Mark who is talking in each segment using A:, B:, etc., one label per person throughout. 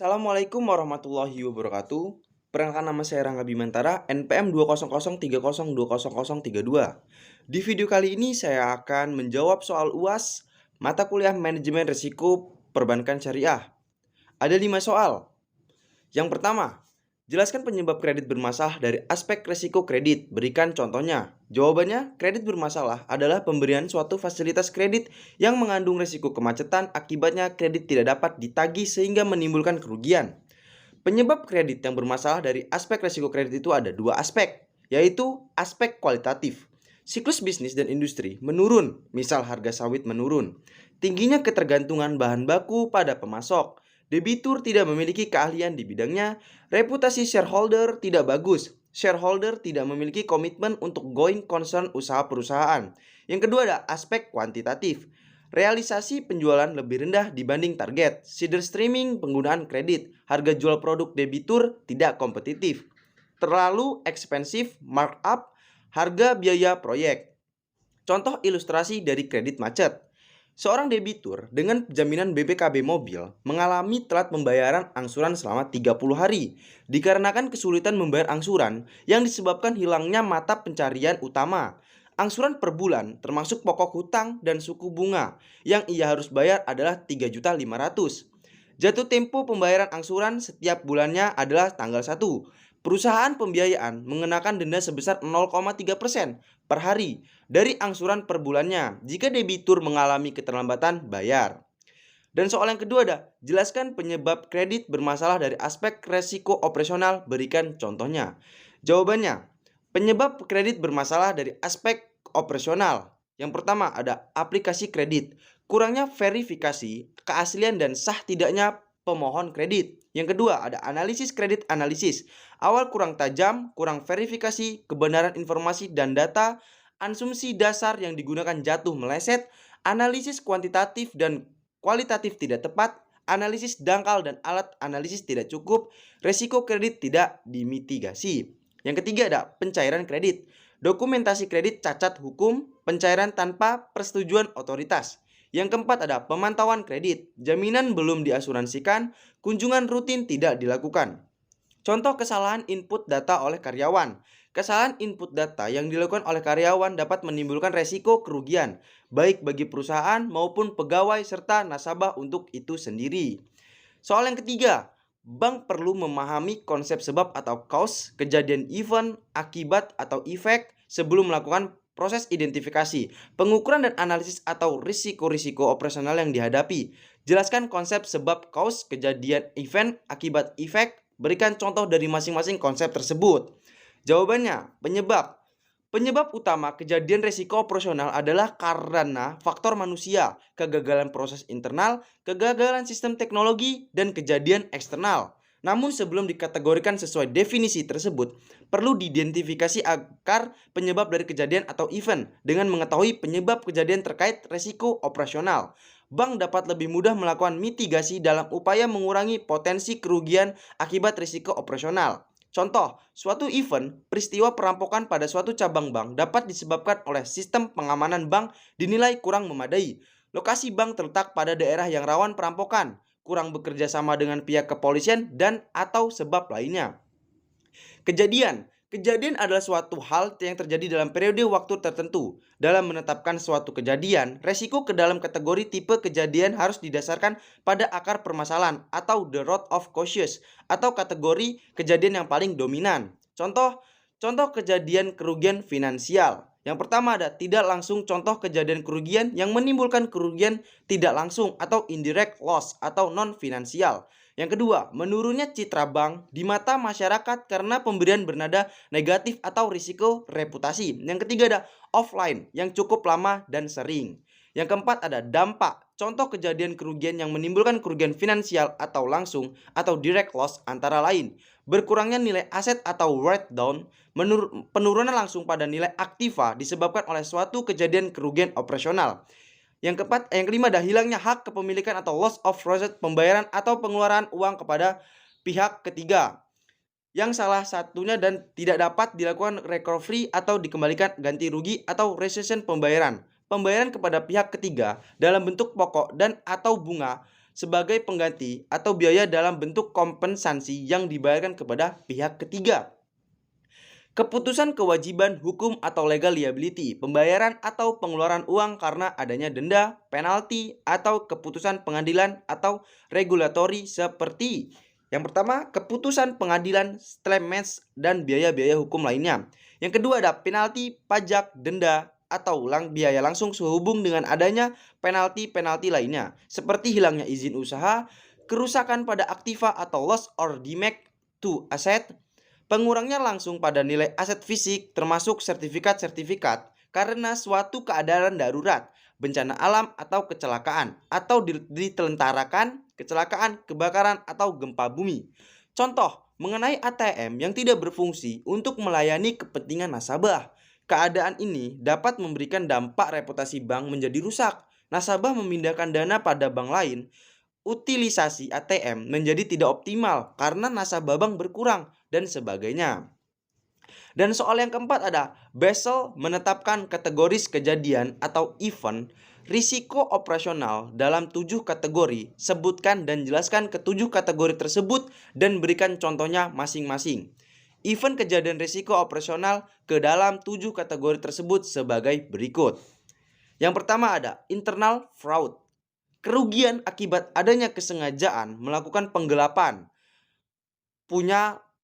A: Assalamualaikum warahmatullahi wabarakatuh. Perkenalkan nama saya Rangga Bimantara, NPM 20030200032. Di video kali ini saya akan menjawab soal UAS mata kuliah Manajemen Risiko Perbankan Syariah. Ada 5 soal. Yang pertama, jelaskan penyebab kredit bermasalah dari aspek risiko kredit. Berikan contohnya. Jawabannya, kredit bermasalah adalah pemberian suatu fasilitas kredit yang mengandung risiko kemacetan, akibatnya kredit tidak dapat ditagih sehingga menimbulkan kerugian. Penyebab kredit yang bermasalah dari aspek risiko kredit itu ada 2 aspek, yaitu aspek kualitatif. Siklus bisnis dan industri menurun, misal harga sawit menurun. Tingginya ketergantungan bahan baku pada pemasok. Debitur tidak memiliki keahlian di bidangnya. Reputasi shareholder tidak bagus. Shareholder tidak memiliki komitmen untuk going concern usaha perusahaan. Yang kedua ada aspek kuantitatif. Realisasi penjualan lebih rendah dibanding target. Seeder streaming penggunaan kredit. Harga jual produk debitur tidak kompetitif. Terlalu ekspensif markup harga biaya proyek. Contoh ilustrasi dari kredit macet. Seorang debitur dengan jaminan BPKB mobil mengalami telat pembayaran angsuran selama 30 hari dikarenakan kesulitan membayar angsuran yang disebabkan hilangnya mata pencarian utama. Angsuran per bulan termasuk pokok hutang dan suku bunga yang ia harus bayar adalah 3.500.000. Jatuh tempo pembayaran angsuran setiap bulannya adalah tanggal 1. Perusahaan pembiayaan mengenakan denda sebesar 0,3% per hari dari angsuran per bulannya jika debitur mengalami keterlambatan bayar. Dan soal yang kedua ada, jelaskan penyebab kredit bermasalah dari aspek resiko operasional, berikan contohnya. Jawabannya, penyebab kredit bermasalah dari aspek operasional. Yang pertama ada aplikasi kredit, kurangnya verifikasi, keaslian dan sah tidaknya pemohon kredit. Yang kedua ada analisis kredit analisis, awal kurang tajam, kurang verifikasi, kebenaran informasi dan data, asumsi dasar yang digunakan jatuh meleset, analisis kuantitatif dan kualitatif tidak tepat, analisis dangkal dan alat analisis tidak cukup, resiko kredit tidak dimitigasi. Yang ketiga ada pencairan kredit, dokumentasi kredit cacat hukum, pencairan tanpa persetujuan otoritas. Yang keempat ada pemantauan kredit, jaminan belum diasuransikan, kunjungan rutin tidak dilakukan. Contoh kesalahan input data oleh karyawan. Kesalahan input data yang dilakukan oleh karyawan dapat menimbulkan resiko kerugian, baik bagi perusahaan maupun pegawai serta nasabah untuk itu sendiri. Soal yang ketiga, bank perlu memahami konsep sebab atau cause, kejadian event, akibat atau efek sebelum melakukan proses identifikasi, pengukuran dan analisis atau risiko-risiko operasional yang dihadapi. Jelaskan konsep sebab cause, kejadian event, akibat efek. Berikan contoh dari masing-masing konsep tersebut. Jawabannya, penyebab. Penyebab utama kejadian risiko operasional adalah karena faktor manusia, kegagalan proses internal, kegagalan sistem teknologi, dan kejadian eksternal. Namun sebelum dikategorikan sesuai definisi tersebut, perlu diidentifikasi akar penyebab dari kejadian atau event dengan mengetahui penyebab kejadian terkait risiko operasional. Bank dapat lebih mudah melakukan mitigasi dalam upaya mengurangi potensi kerugian akibat risiko operasional. Contoh, suatu event peristiwa perampokan pada suatu cabang bank dapat disebabkan oleh sistem pengamanan bank dinilai kurang memadai. Lokasi bank terletak pada daerah yang rawan perampokan, kurang bekerja sama dengan pihak kepolisian dan atau sebab lainnya. Kejadian adalah suatu hal yang terjadi dalam periode waktu tertentu. Dalam menetapkan suatu kejadian, resiko ke dalam kategori tipe kejadian harus didasarkan pada akar permasalahan atau the root of causes atau kategori kejadian yang paling dominan. Contoh kejadian kerugian finansial. Yang pertama ada tidak langsung, contoh kejadian kerugian yang menimbulkan kerugian tidak langsung atau indirect loss atau non-finansial. Yang kedua, menurunnya citra bank di mata masyarakat karena pemberian bernada negatif atau risiko reputasi. Yang ketiga ada offline yang cukup lama dan sering. Yang keempat ada dampak, contoh kejadian kerugian yang menimbulkan kerugian finansial atau langsung atau direct loss antara lain. Berkurangnya nilai aset atau write down, penurunan langsung pada nilai aktiva disebabkan oleh suatu kejadian kerugian operasional. Yang kelima ada hilangnya hak kepemilikan atau loss of receipt, pembayaran atau pengeluaran uang kepada pihak ketiga yang salah satunya dan tidak dapat dilakukan recovery atau dikembalikan ganti rugi atau rescission pembayaran kepada pihak ketiga dalam bentuk pokok dan atau bunga sebagai pengganti atau biaya dalam bentuk kompensasi yang dibayarkan kepada pihak ketiga. Keputusan kewajiban hukum atau legal liability, pembayaran atau pengeluaran uang karena adanya denda, penalti, atau keputusan pengadilan atau regulatory seperti yang pertama, keputusan pengadilan, settlements, dan biaya-biaya hukum lainnya. Yang kedua ada penalti, pajak, denda, atau biaya langsung sehubung dengan adanya penalti-penalti lainnya, seperti hilangnya izin usaha, kerusakan pada aktiva atau loss or damage to asset, pengurangnya langsung pada nilai aset fisik termasuk sertifikat-sertifikat karena suatu keadaan darurat, bencana alam atau kecelakaan, atau ditelentarakan, kecelakaan, kebakaran, atau gempa bumi. Contoh, mengenai ATM yang tidak berfungsi untuk melayani kepentingan nasabah. Keadaan ini dapat memberikan dampak reputasi bank menjadi rusak. Nasabah memindahkan dana pada bank lain, utilisasi ATM menjadi tidak optimal karena nasabah bank berkurang, dan sebagainya. Dan soal yang keempat ada Basel menetapkan kategoris kejadian atau event risiko operasional dalam 7 kategori. Sebutkan dan jelaskan ketujuh kategori tersebut dan berikan contohnya masing-masing. Event kejadian risiko operasional ke dalam 7 kategori tersebut sebagai berikut. Yang pertama ada internal fraud. Kerugian akibat adanya kesengajaan melakukan penggelapan,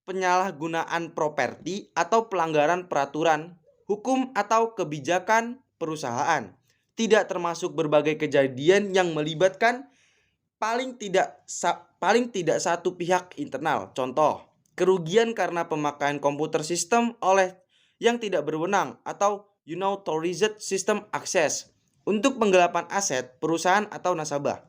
A: penyalahgunaan properti atau pelanggaran peraturan, hukum atau kebijakan perusahaan. Tidak termasuk berbagai kejadian yang melibatkan paling tidak satu pihak internal. Contoh, kerugian karena pemakaian komputer sistem oleh yang tidak berwenang atau unauthorized system access untuk penggelapan aset perusahaan atau nasabah.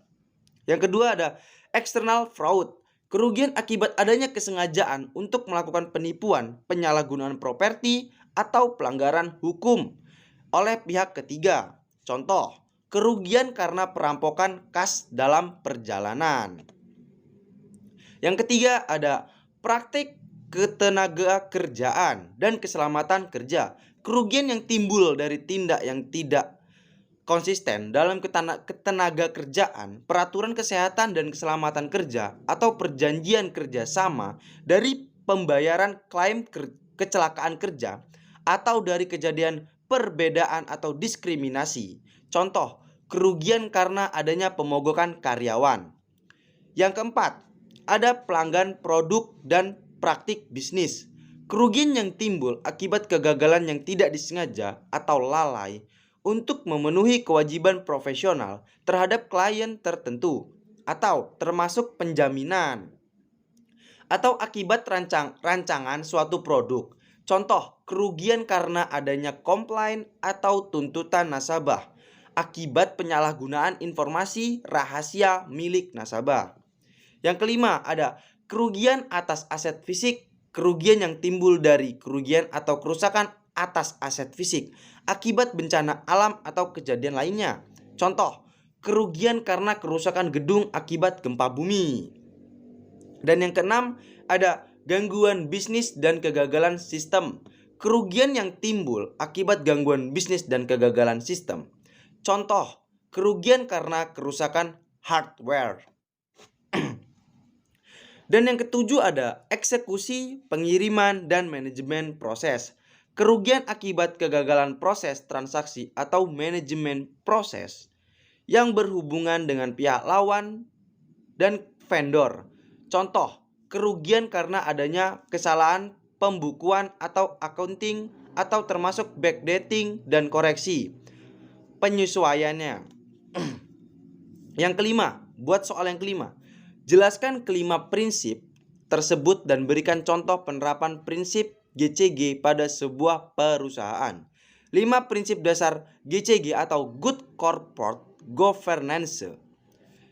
A: Yang kedua ada external fraud. Kerugian akibat adanya kesengajaan untuk melakukan penipuan, penyalahgunaan properti, atau pelanggaran hukum oleh pihak ketiga. Contoh, kerugian karena perampokan kas dalam perjalanan. Yang ketiga ada praktik ketenagakerjaan dan keselamatan kerja. Kerugian yang timbul dari tindak yang tidak konsisten dalam ketenaga kerjaan, peraturan kesehatan dan keselamatan kerja, atau perjanjian kerjasama dari pembayaran klaim kecelakaan kerja, atau dari kejadian perbedaan atau diskriminasi. Contoh, kerugian karena adanya pemogokan karyawan. Yang keempat, ada pelanggan produk dan praktik bisnis. Kerugian yang timbul akibat kegagalan yang tidak disengaja atau lalai untuk memenuhi kewajiban profesional terhadap klien tertentu, atau termasuk penjaminan, atau akibat rancangan suatu produk. Contoh, kerugian karena adanya komplain atau tuntutan nasabah akibat penyalahgunaan informasi rahasia milik nasabah. Yang kelima ada kerugian atas aset fisik. Kerugian yang timbul dari kerugian atau kerusakan atas aset fisik akibat bencana alam atau kejadian lainnya. Contoh, kerugian karena kerusakan gedung akibat gempa bumi. Dan yang keenam ada gangguan bisnis dan kegagalan sistem. Kerugian yang timbul akibat gangguan bisnis dan kegagalan sistem. Contoh, kerugian karena kerusakan hardware. Dan yang ketujuh ada eksekusi, pengiriman, dan manajemen proses. Kerugian akibat kegagalan proses transaksi atau manajemen proses yang berhubungan dengan pihak lawan dan vendor. Contoh, kerugian karena adanya kesalahan pembukuan atau accounting atau termasuk backdating dan koreksi penyesuaiannya. Yang kelima, buat soal yang kelima. Jelaskan kelima prinsip tersebut dan berikan contoh penerapan prinsip GCG pada sebuah perusahaan. 5 prinsip dasar GCG atau Good Corporate Governance.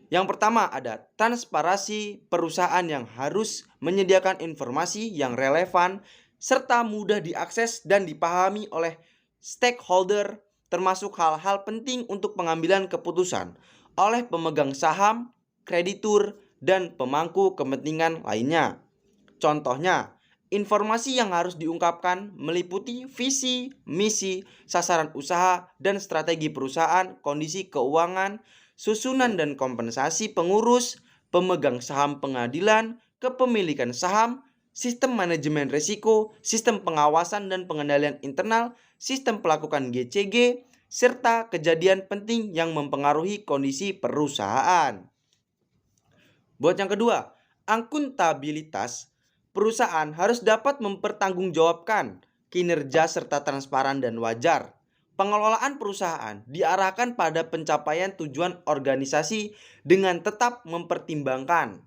A: Yang pertama ada transparansi perusahaan yang harus menyediakan informasi yang relevan serta mudah diakses dan dipahami oleh stakeholder, termasuk hal-hal penting untuk pengambilan keputusan oleh pemegang saham, kreditur, dan pemangku kepentingan lainnya. Contohnya, informasi yang harus diungkapkan meliputi visi, misi, sasaran usaha, dan strategi perusahaan, kondisi keuangan, susunan dan kompensasi pengurus, pemegang saham pengadilan, kepemilikan saham, sistem manajemen risiko, sistem pengawasan dan pengendalian internal, sistem pelakukan GCG, serta kejadian penting yang mempengaruhi kondisi perusahaan. Buat yang kedua, akuntabilitas. Perusahaan harus dapat mempertanggungjawabkan kinerja serta transparan dan wajar. Pengelolaan perusahaan diarahkan pada pencapaian tujuan organisasi dengan tetap mempertimbangkan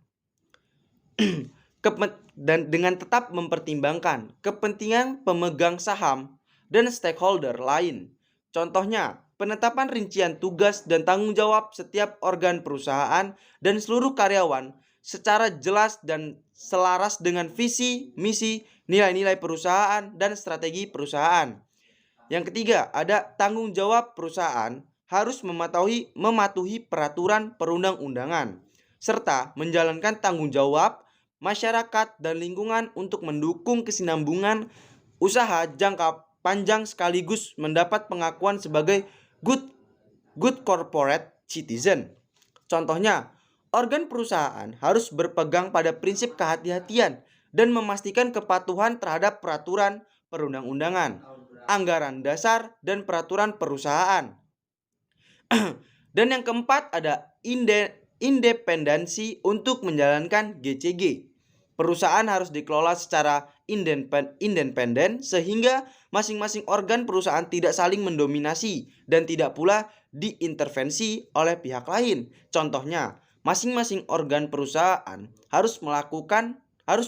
A: kepentingan pemegang saham dan stakeholder lain. Contohnya, penetapan rincian tugas dan tanggung jawab setiap organ perusahaan dan seluruh karyawan secara jelas dan selaras dengan visi, misi, nilai-nilai perusahaan, dan strategi perusahaan. Yang ketiga, ada tanggung jawab perusahaan harus mematuhi peraturan perundang-undangan serta menjalankan tanggung jawab masyarakat dan lingkungan untuk mendukung kesinambungan usaha jangka panjang sekaligus mendapat pengakuan sebagai good corporate citizen. Contohnya, organ perusahaan harus berpegang pada prinsip kehati-hatian dan memastikan kepatuhan terhadap peraturan perundang-undangan, anggaran dasar, dan peraturan perusahaan. Dan yang keempat ada independensi untuk menjalankan GCG. Perusahaan harus dikelola secara independen sehingga masing-masing organ perusahaan tidak saling mendominasi dan tidak pula diintervensi oleh pihak lain. Contohnya, masing-masing organ perusahaan harus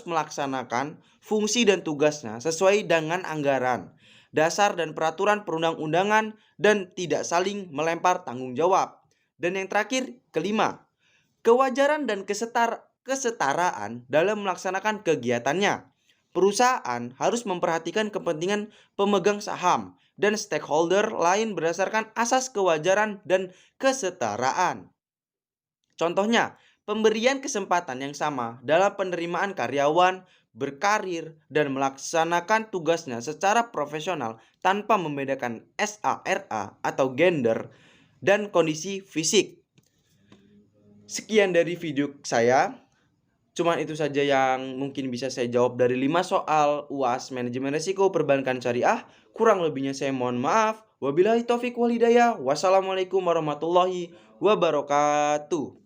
A: melaksanakan fungsi dan tugasnya sesuai dengan anggaran dasar dan peraturan perundang-undangan dan tidak saling melempar tanggung jawab. Dan yang terakhir, kelima, kewajaran dan kesetaraan dalam melaksanakan kegiatannya. Perusahaan harus memperhatikan kepentingan pemegang saham dan stakeholder lain berdasarkan asas kewajaran dan kesetaraan. Contohnya, pemberian kesempatan yang sama dalam penerimaan karyawan, berkarir, dan melaksanakan tugasnya secara profesional tanpa membedakan SARA atau gender dan kondisi fisik. Sekian dari video saya. Cuman itu saja yang mungkin bisa saya jawab dari 5 soal UAS Manajemen Risiko Perbankan Syariah. Kurang lebihnya saya mohon maaf. Wabillahi taufik wal hidayah. Wassalamualaikum warahmatullahi wabarakatuh.